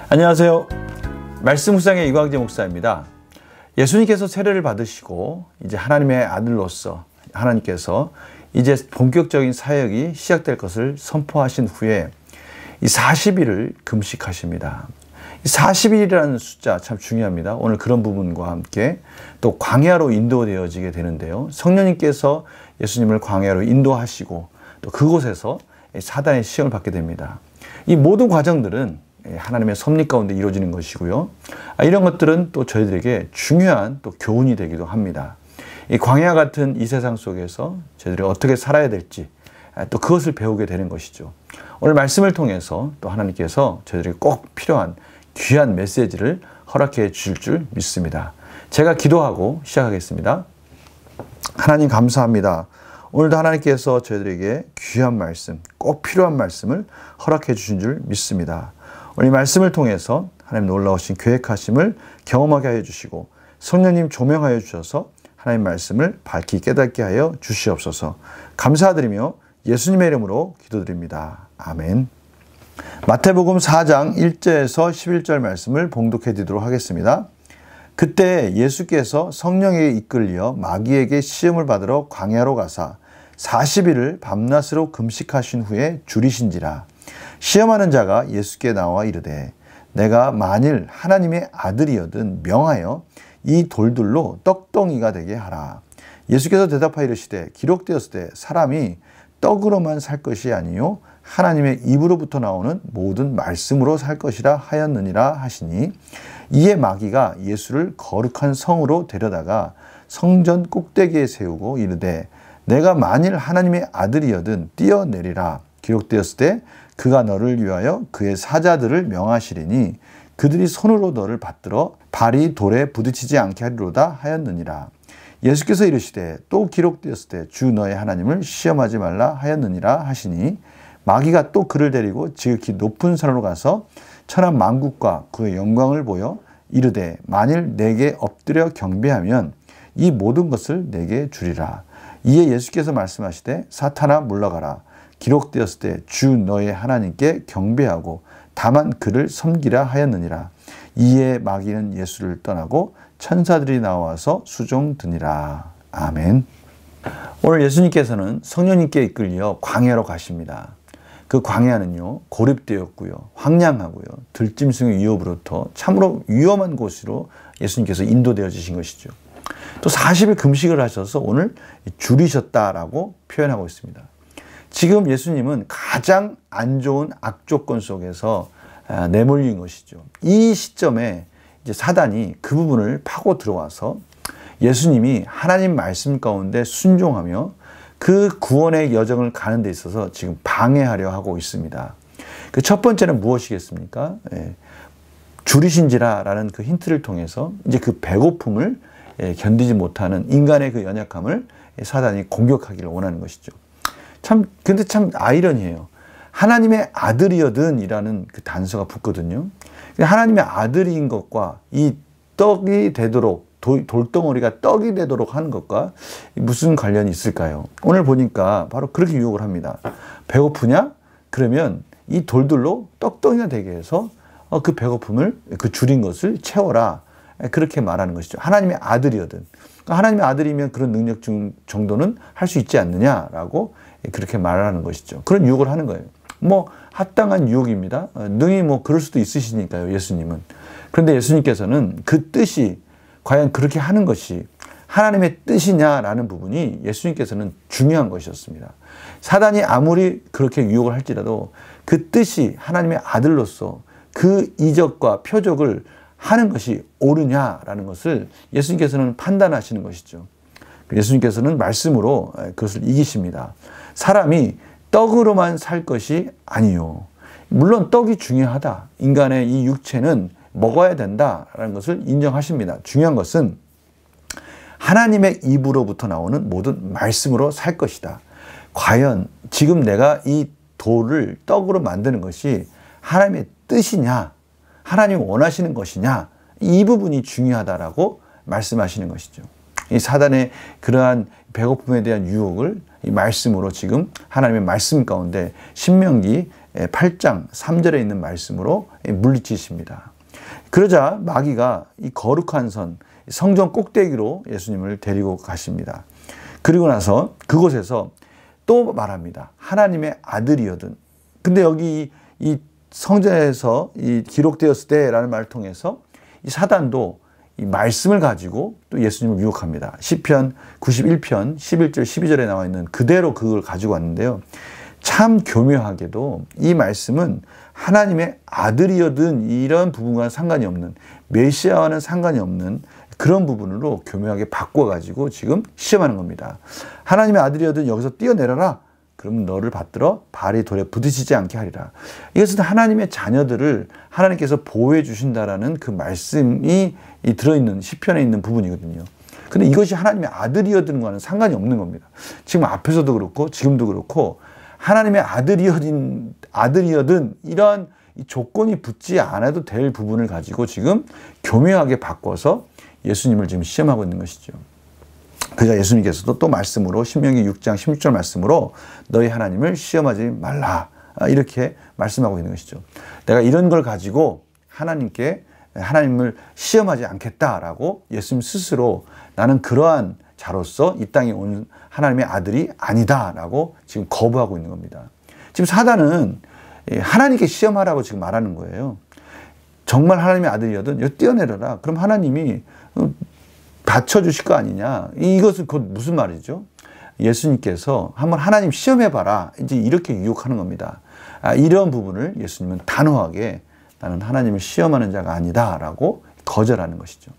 안녕하세요. 말씀 묵상의 이광재 목사입니다. 예수님께서 세례를 받으시고 이제 하나님의 아들로서 하나님께서 이제 본격적인 사역이 시작될 것을 선포하신 후에 이 40일을 금식하십니다. 이 40일이라는 숫자 참 중요합니다. 오늘 그런 부분과 함께 또 광야로 인도되어지게 되는데요. 성령님께서 예수님을 광야로 인도하시고 또 그곳에서 사단의 시험을 받게 됩니다. 이 모든 과정들은 하나님의 섭리 가운데 이루어지는 것이고요. 이런 것들은 또 저희들에게 중요한 또 교훈이 되기도 합니다. 이 광야 같은 이 세상 속에서 저희들이 어떻게 살아야 될지 또 그것을 배우게 되는 것이죠. 오늘 말씀을 통해서 또 하나님께서 저희들에게 꼭 필요한 귀한 메시지를 허락해 주실 줄 믿습니다. 제가 기도하고 시작하겠습니다. 하나님 감사합니다. 오늘도 하나님께서 저희들에게 귀한 말씀, 꼭 필요한 말씀을 허락해 주신 줄 믿습니다. 오늘 이 말씀을 통해서 하나님 놀라우신 계획하심을 경험하게 하여 주시고 성령님 조명하여 주셔서 하나님 말씀을 밝히 깨닫게 하여 주시옵소서. 감사드리며 예수님의 이름으로 기도드립니다. 아멘. 마태복음 4장 1절에서 11절 말씀을 봉독해 드리도록 하겠습니다. 그때 예수께서 성령에게 이끌려 마귀에게 시험을 받으러 광야로 가사 40일을 밤낮으로 금식하신 후에 줄이신지라. 시험하는 자가 예수께 나와 이르되 내가 만일 하나님의 아들이거든 명하여 이 돌들로 떡덩이가 되게 하라. 예수께서 대답하여 이르시되 기록되었으되 사람이 떡으로만 살 것이 아니요 하나님의 입으로부터 나오는 모든 말씀으로 살 것이라 하였느니라 하시니 이에 마귀가 예수를 거룩한 성으로 데려다가 성전 꼭대기에 세우고 이르되 내가 만일 하나님의 아들이거든 뛰어내리라. 기록되었으되 그가 너를 위하여 그의 사자들을 명하시리니 그들이 손으로 너를 받들어 발이 돌에 부딪히지 않게 하리로다 하였느니라. 예수께서 이르시되 또 기록되었으되 주 너의 하나님을 시험하지 말라 하였느니라 하시니 마귀가 또 그를 데리고 지극히 높은 산으로 가서 천한 만국과 그의 영광을 보여 이르되 만일 내게 엎드려 경배하면 이 모든 것을 내게 주리라. 이에 예수께서 말씀하시되 사탄아 물러가라. 기록되었을 때 주 너의 하나님께 경배하고 다만 그를 섬기라 하였느니라. 이에 마귀는 예수를 떠나고 천사들이 나와서 수종드니라. 아멘. 오늘 예수님께서는 성령님께 이끌려 광야로 가십니다. 그 광야는요 고립되었고요 황량하고요 들짐승의 위협으로부터 참으로 위험한 곳으로 예수님께서 인도되어지신 것이죠. 또 40일 금식을 하셔서 오늘 줄이셨다라고 표현하고 있습니다. 지금 예수님은 가장 안 좋은 악조건 속에서 내몰린 것이죠. 이 시점에 이제 사단이 그 부분을 파고 들어와서 예수님이 하나님 말씀 가운데 순종하며 그 구원의 여정을 가는 데 있어서 지금 방해하려 하고 있습니다. 그 첫 번째는 무엇이겠습니까? 줄이신지라라는 그 힌트를 통해서 이제 그 배고픔을 견디지 못하는 인간의 그 연약함을 사단이 공격하기를 원하는 것이죠. 근데 참 아이러니해요. 하나님의 아들이거든 이라는 그 단서가 붙거든요. 하나님의 아들인 것과 이 떡이 되도록 돌덩어리가 떡이 되도록 하는 것과 무슨 관련이 있을까요? 오늘 보니까 바로 그렇게 유혹을 합니다. 배고프냐? 그러면 이 돌들로 떡덩이가 되게 해서 그 배고픔을 그 줄인 것을 채워라. 그렇게 말하는 것이죠. 하나님의 아들이거든. 그러니까 하나님의 아들이면 그런 능력 정도는 할 수 있지 않느냐라고 그렇게 말하는 것이죠. 그런 유혹을 하는 거예요. 뭐 합당한 유혹입니다. 능히 뭐 그럴 수도 있으시니까요, 예수님은. 그런데 예수님께서는 그 뜻이 과연 그렇게 하는 것이 하나님의 뜻이냐라는 부분이 예수님께서는 중요한 것이었습니다. 사단이 아무리 그렇게 유혹을 할지라도 그 뜻이 하나님의 아들로서 그 이적과 표적을 하는 것이 옳으냐라는 것을 예수님께서는 판단하시는 것이죠. 예수님께서는 말씀으로 그것을 이기십니다. 사람이 떡으로만 살 것이 아니요. 물론 떡이 중요하다. 인간의 이 육체는 먹어야 된다라는 것을 인정하십니다. 중요한 것은 하나님의 입으로부터 나오는 모든 말씀으로 살 것이다. 과연 지금 내가 이 돌을 떡으로 만드는 것이 하나님의 뜻이냐, 하나님이 원하시는 것이냐, 이 부분이 중요하다라고 말씀하시는 것이죠. 이 사단의 그러한 배고픔에 대한 유혹을 이 말씀으로 지금 하나님의 말씀 가운데 신명기 8장 3절에 있는 말씀으로 물리치십니다. 그러자 마귀가 이 거룩한 선, 성전 꼭대기로 예수님을 데리고 가십니다. 그리고 나서 그곳에서 또 말합니다. 하나님의 아들이거든. 근데 여기 이 성전에서 이 기록되었을 때라는 말을 통해서 이 사단도 이 말씀을 가지고 또 예수님을 유혹합니다. 시편 91편 11절 12절에 나와 있는 그대로 그걸 가지고 왔는데요. 참 교묘하게도 이 말씀은 하나님의 아들이거든 이런 부분과는 상관이 없는, 메시아와는 상관이 없는 그런 부분으로 교묘하게 바꿔가지고 지금 시험하는 겁니다. 하나님의 아들이거든 여기서 뛰어내려라. 그럼 너를 받들어 발이 돌에 부딪히지 않게 하리라. 이것은 하나님의 자녀들을 하나님께서 보호해 주신다라는 그 말씀이 들어있는 시편에 있는 부분이거든요. 근데 이것이 하나님의 아들이어든과는 상관이 없는 겁니다. 지금 앞에서도 그렇고 지금도 그렇고 하나님의 아들이어든 이러한 조건이 붙지 않아도 될 부분을 가지고 지금 교묘하게 바꿔서 예수님을 지금 시험하고 있는 것이죠. 그러자 예수님께서도 또 말씀으로 신명기 6장 16절 말씀으로 너희 하나님을 시험하지 말라 이렇게 말씀하고 있는 것이죠. 내가 이런 걸 가지고 하나님을 시험하지 않겠다라고 예수님 스스로 나는 그러한 자로서 이 땅에 온 하나님의 아들이 아니다라고 지금 거부하고 있는 겁니다. 지금 사단은 하나님께 시험하라고 지금 말하는 거예요. 정말 하나님의 아들이거든 여기 뛰어내려라. 그럼 하나님이 받쳐주실 거 아니냐. 이것은 곧 무슨 말이죠? 예수님께서 한번 하나님 시험해봐라. 이제 이렇게 유혹하는 겁니다. 이런 부분을 예수님은 단호하게 나는 하나님을 시험하는 자가 아니다 라고 거절하는 것이죠.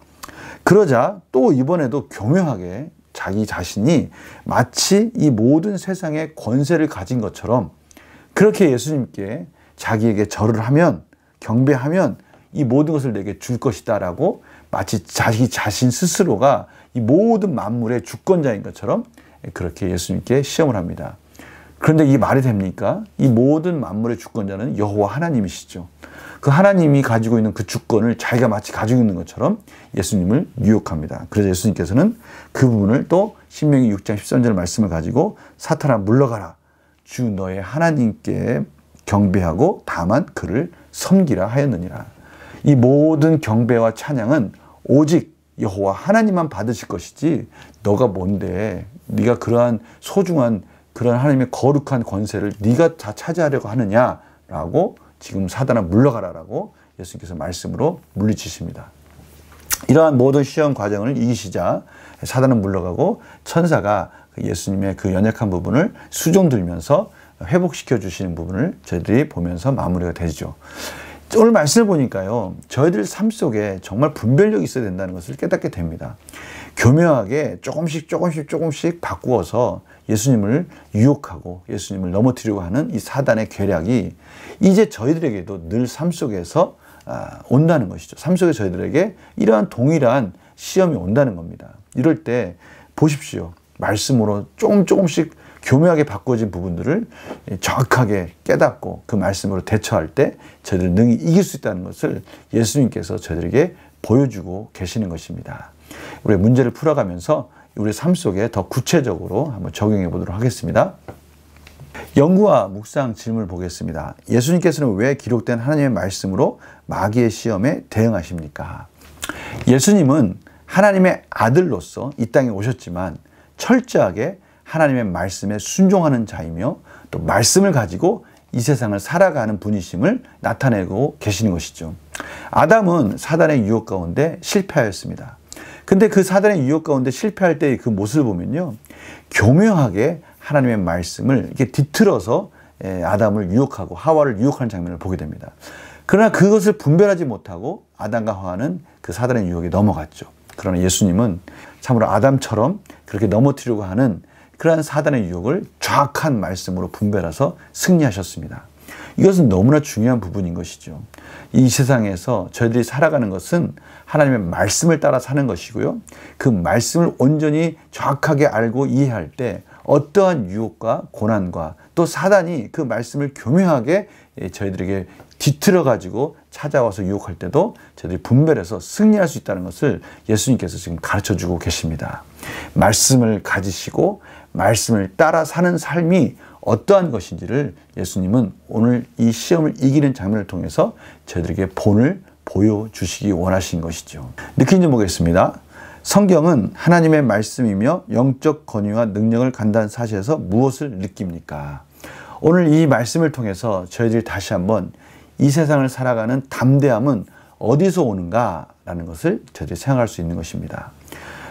그러자 또 이번에도 교묘하게 자기 자신이 마치 이 모든 세상의 권세를 가진 것처럼 그렇게 예수님께 자기에게 절을 하면 경배하면 이 모든 것을 내게 줄 것이다 라고 마치 자기 자신 스스로가 이 모든 만물의 주권자인 것처럼 그렇게 예수님께 시험을 합니다. 그런데 이 말이 됩니까? 이 모든 만물의 주권자는 여호와 하나님이시죠. 그 하나님이 가지고 있는 그 주권을 자기가 마치 가지고 있는 것처럼 예수님을 유혹합니다. 그래서 예수님께서는 그 부분을 또 신명기 6장 13절 말씀을 가지고 사탄아 물러가라. 주 너의 하나님께 경배하고 다만 그를 섬기라 하였느니라. 이 모든 경배와 찬양은 오직 여호와 하나님만 받으실 것이지 너가 뭔데 네가 그러한 소중한 그런 하나님의 거룩한 권세를 네가 다 차지하려고 하느냐라고 지금 사단아 물러가라라고 예수님께서 말씀으로 물리치십니다. 이러한 모든 시험 과정을 이기시자 사단은 물러가고 천사가 예수님의 그 연약한 부분을 수종 들면서 회복시켜 주시는 부분을 저희들이 보면서 마무리가 되죠. 오늘 말씀을 보니까요, 저희들 삶 속에 정말 분별력이 있어야 된다는 것을 깨닫게 됩니다. 교묘하게 조금씩 바꾸어서 예수님을 유혹하고 예수님을 넘어뜨리려고 하는 이 사단의 계략이 이제 저희들에게도 늘 삶 속에서 온다는 것이죠. 삶 속에 저희들에게 이러한 동일한 시험이 온다는 겁니다. 이럴 때 보십시오. 말씀으로 조금씩 교묘하게 바꿔진 부분들을 정확하게 깨닫고 그 말씀으로 대처할 때 저희들 능히 이길 수 있다는 것을 예수님께서 저희들에게 보여주고 계시는 것입니다. 우리 문제를 풀어가면서 우리 삶 속에 더 구체적으로 한번 적용해 보도록 하겠습니다. 연구와 묵상 질문을 보겠습니다. 예수님께서는 왜 기록된 하나님의 말씀으로 마귀의 시험에 대응하십니까? 예수님은 하나님의 아들로서 이 땅에 오셨지만 철저하게 하나님의 말씀에 순종하는 자이며 또 말씀을 가지고 이 세상을 살아가는 분이심을 나타내고 계시는 것이죠. 아담은 사단의 유혹 가운데 실패하였습니다. 근데 그 사단의 유혹 가운데 실패할 때의 그 모습을 보면요, 교묘하게 하나님의 말씀을 이렇게 뒤틀어서 아담을 유혹하고 하와를 유혹하는 장면을 보게 됩니다. 그러나 그것을 분별하지 못하고 아담과 하와는 그 사단의 유혹에 넘어갔죠. 그러나 예수님은 참으로 아담처럼 그렇게 넘어뜨리려고 하는 그러한 사단의 유혹을 정확한 말씀으로 분별해서 승리하셨습니다. 이것은 너무나 중요한 부분인 것이죠. 이 세상에서 저희들이 살아가는 것은 하나님의 말씀을 따라 사는 것이고요. 그 말씀을 온전히 정확하게 알고 이해할 때 어떠한 유혹과 고난과 또 사단이 그 말씀을 교묘하게 저희들에게 뒤틀어 가지고 찾아와서 유혹할 때도 저희들이 분별해서 승리할 수 있다는 것을 예수님께서 지금 가르쳐주고 계십니다. 말씀을 가지시고 말씀을 따라 사는 삶이 어떠한 것인지를 예수님은 오늘 이 시험을 이기는 장면을 통해서 저희들에게 본을 보여주시기 원하신 것이죠. 느낀 점 보겠습니다. 성경은 하나님의 말씀이며 영적 권위와 능력을 간다는 사실에서 무엇을 느낍니까? 오늘 이 말씀을 통해서 저희들이 다시 한번 이 세상을 살아가는 담대함은 어디서 오는가라는 것을 저희들이 생각할 수 있는 것입니다.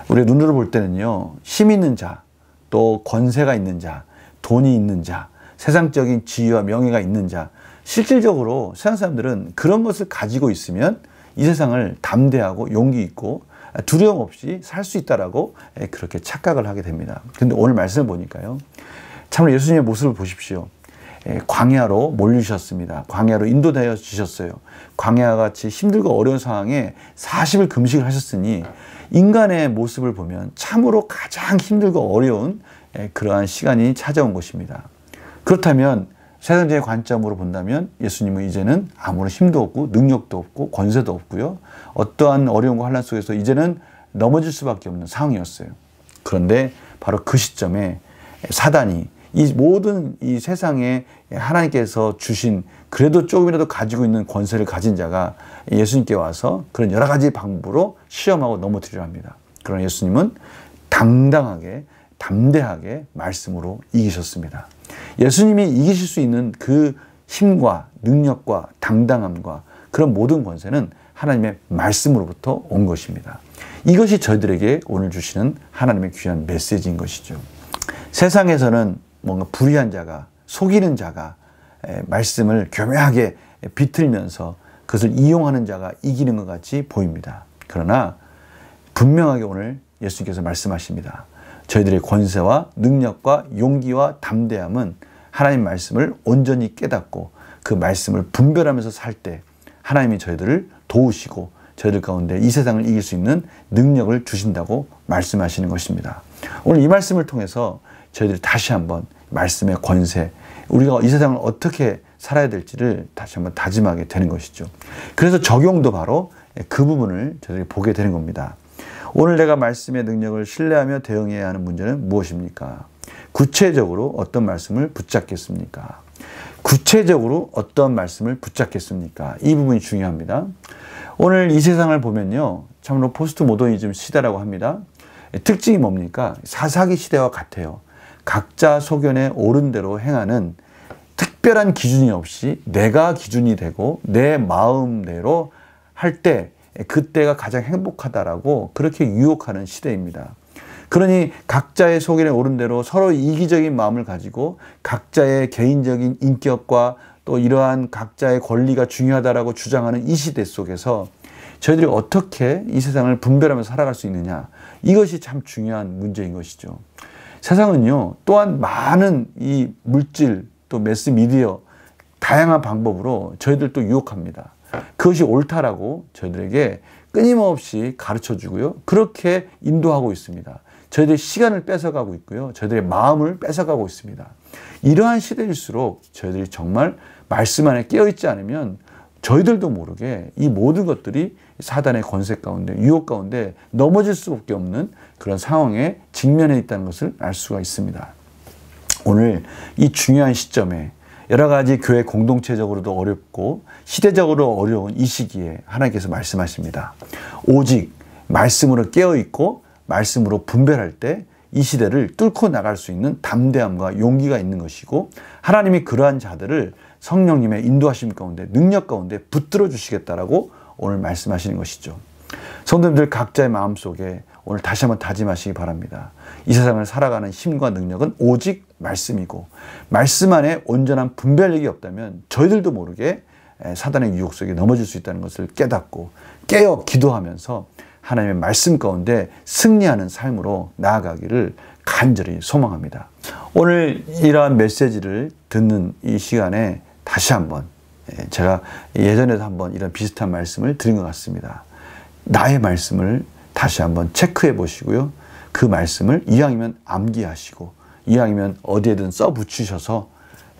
우리 눈으로 볼 때는요, 힘 있는 자, 또 권세가 있는 자, 돈이 있는 자, 세상적인 지위와 명예가 있는 자, 실질적으로 세상 사람들은 그런 것을 가지고 있으면 이 세상을 담대하고 용기 있고 두려움 없이 살 수 있다라고 그렇게 착각을 하게 됩니다. 근데 오늘 말씀을 보니까요, 참으로 예수님의 모습을 보십시오. 광야로 몰리셨습니다. 광야로 인도되어 주셨어요. 광야와 같이 힘들고 어려운 상황에 40일 금식을 하셨으니 인간의 모습을 보면 참으로 가장 힘들고 어려운 그러한 시간이 찾아온 것입니다. 그렇다면 세상적인 관점으로 본다면 예수님은 이제는 아무런 힘도 없고 능력도 없고 권세도 없고요. 어떠한 어려움과 환난 속에서 이제는 넘어질 수밖에 없는 상황이었어요. 그런데 바로 그 시점에 사단이 이 모든 이 세상에 하나님께서 주신 그래도 조금이라도 가지고 있는 권세를 가진 자가 예수님께 와서 그런 여러 가지 방법으로 시험하고 넘어뜨리려 합니다. 그러나 예수님은 당당하게 담대하게 말씀으로 이기셨습니다. 예수님이 이기실 수 있는 그 힘과 능력과 당당함과 그런 모든 권세는 하나님의 말씀으로부터 온 것입니다. 이것이 저희들에게 오늘 주시는 하나님의 귀한 메시지인 것이죠. 세상에서는 뭔가 불의한 자가, 속이는 자가 말씀을 교묘하게 비틀면서 그것을 이용하는 자가 이기는 것 같이 보입니다. 그러나 분명하게 오늘 예수님께서 말씀하십니다. 저희들의 권세와 능력과 용기와 담대함은 하나님 말씀을 온전히 깨닫고 그 말씀을 분별하면서 살 때 하나님이 저희들을 도우시고 저희들 가운데 이 세상을 이길 수 있는 능력을 주신다고 말씀하시는 것입니다. 오늘 이 말씀을 통해서 저희들이 다시 한번 말씀의 권세, 우리가 이 세상을 어떻게 살아야 될지를 다시 한번 다짐하게 되는 것이죠. 그래서 적용도 바로 그 부분을 저희들이 보게 되는 겁니다. 오늘 내가 말씀의 능력을 신뢰하며 대응해야 하는 문제는 무엇입니까? 구체적으로 어떤 말씀을 붙잡겠습니까? 구체적으로 어떤 말씀을 붙잡겠습니까? 이 부분이 중요합니다. 오늘 이 세상을 보면요, 참으로 포스트 모더니즘 시대라고 합니다. 특징이 뭡니까? 사사기 시대와 같아요. 각자 소견에 옳은 대로 행하는 특별한 기준이 없이 내가 기준이 되고 내 마음대로 할 때 그때가 가장 행복하다라고 그렇게 유혹하는 시대입니다. 그러니 각자의 소견에 옳은 대로 서로 이기적인 마음을 가지고 각자의 개인적인 인격과 또 이러한 각자의 권리가 중요하다라고 주장하는 이 시대 속에서 저희들이 어떻게 이 세상을 분별하면서 살아갈 수 있느냐, 이것이 참 중요한 문제인 것이죠. 세상은요, 또한 많은 이 물질 또 매스미디어 다양한 방법으로 저희들 또 유혹합니다. 그것이 옳다라고 저희들에게 끊임없이 가르쳐주고요, 그렇게 인도하고 있습니다. 저희들의 시간을 뺏어가고 있고요, 저희들의 마음을 뺏어가고 있습니다. 이러한 시대일수록 저희들이 정말 말씀 안에 깨어있지 않으면 저희들도 모르게 이 모든 것들이 사단의 권세 가운데, 유혹 가운데 넘어질 수밖에 없는 그런 상황에 직면해 있다는 것을 알 수가 있습니다. 오늘 이 중요한 시점에 여러 가지 교회 공동체적으로도 어렵고 시대적으로 어려운 이 시기에 하나님께서 말씀하십니다. 오직 말씀으로 깨어있고 말씀으로 분별할 때 이 시대를 뚫고 나갈 수 있는 담대함과 용기가 있는 것이고, 하나님이 그러한 자들을 성령님의 인도하심 가운데, 능력 가운데 붙들어 주시겠다라고 오늘 말씀하시는 것이죠. 성도님들 각자의 마음속에 오늘 다시 한번 다짐하시기 바랍니다. 이 세상을 살아가는 힘과 능력은 오직 말씀이고, 말씀 안에 온전한 분별력이 없다면 저희들도 모르게 사단의 유혹 속에 넘어질 수 있다는 것을 깨닫고 깨어 기도하면서 하나님의 말씀 가운데 승리하는 삶으로 나아가기를 간절히 소망합니다. 오늘 이러한 메시지를 듣는 이 시간에 다시 한번, 제가 예전에도 한번 이런 비슷한 말씀을 드린 것 같습니다. 나의 말씀을 다시 한번 체크해 보시고요, 그 말씀을 이왕이면 암기하시고 이왕이면 어디에든 써 붙이셔서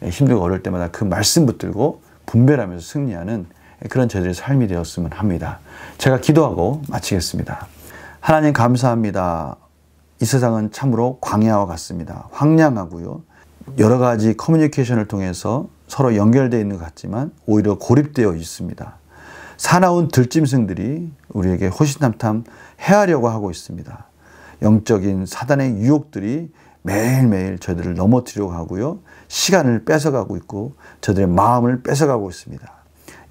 힘들고 어려울 때마다 그 말씀 붙들고 분별하면서 승리하는 그런 저희들의 삶이 되었으면 합니다. 제가 기도하고 마치겠습니다. 하나님 감사합니다. 이 세상은 참으로 광야와 같습니다. 황량하고요. 여러 가지 커뮤니케이션을 통해서 서로 연결되어 있는 것 같지만 오히려 고립되어 있습니다. 사나운 들짐승들이 우리에게 호시탐탐 해하려고 하고 있습니다. 영적인 사단의 유혹들이 매일매일 저희들을 넘어뜨리려고 하고요. 시간을 뺏어가고 있고 저희들의 마음을 뺏어가고 있습니다.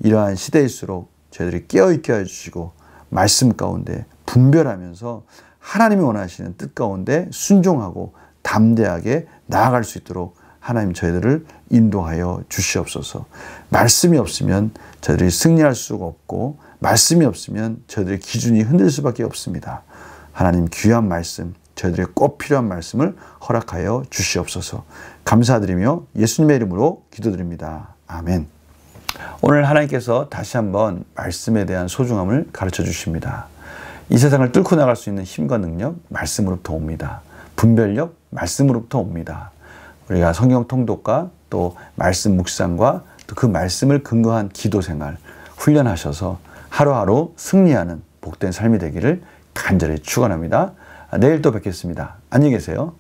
이러한 시대일수록 저희들이 깨어있게 해주시고 말씀 가운데 분별하면서 하나님이 원하시는 뜻 가운데 순종하고 담대하게 나아갈 수 있도록 하나님 저희들을 인도하여 주시옵소서. 말씀이 없으면 저희들이 승리할 수가 없고 말씀이 없으면 저희들의 기준이 흔들 수밖에 없습니다. 하나님 귀한 말씀, 저희들의 꼭 필요한 말씀을 허락하여 주시옵소서. 감사드리며 예수님의 이름으로 기도드립니다. 아멘. 오늘 하나님께서 다시 한번 말씀에 대한 소중함을 가르쳐 주십니다. 이 세상을 뚫고 나갈 수 있는 힘과 능력, 말씀으로부터 옵니다. 분별력, 말씀으로부터 옵니다. 우리가 성경 통독과 또 말씀 묵상과 또 그 말씀을 근거한 기도 생활 훈련하셔서 하루하루 승리하는 복된 삶이 되기를 간절히 축원합니다. 내일 또 뵙겠습니다. 안녕히 계세요.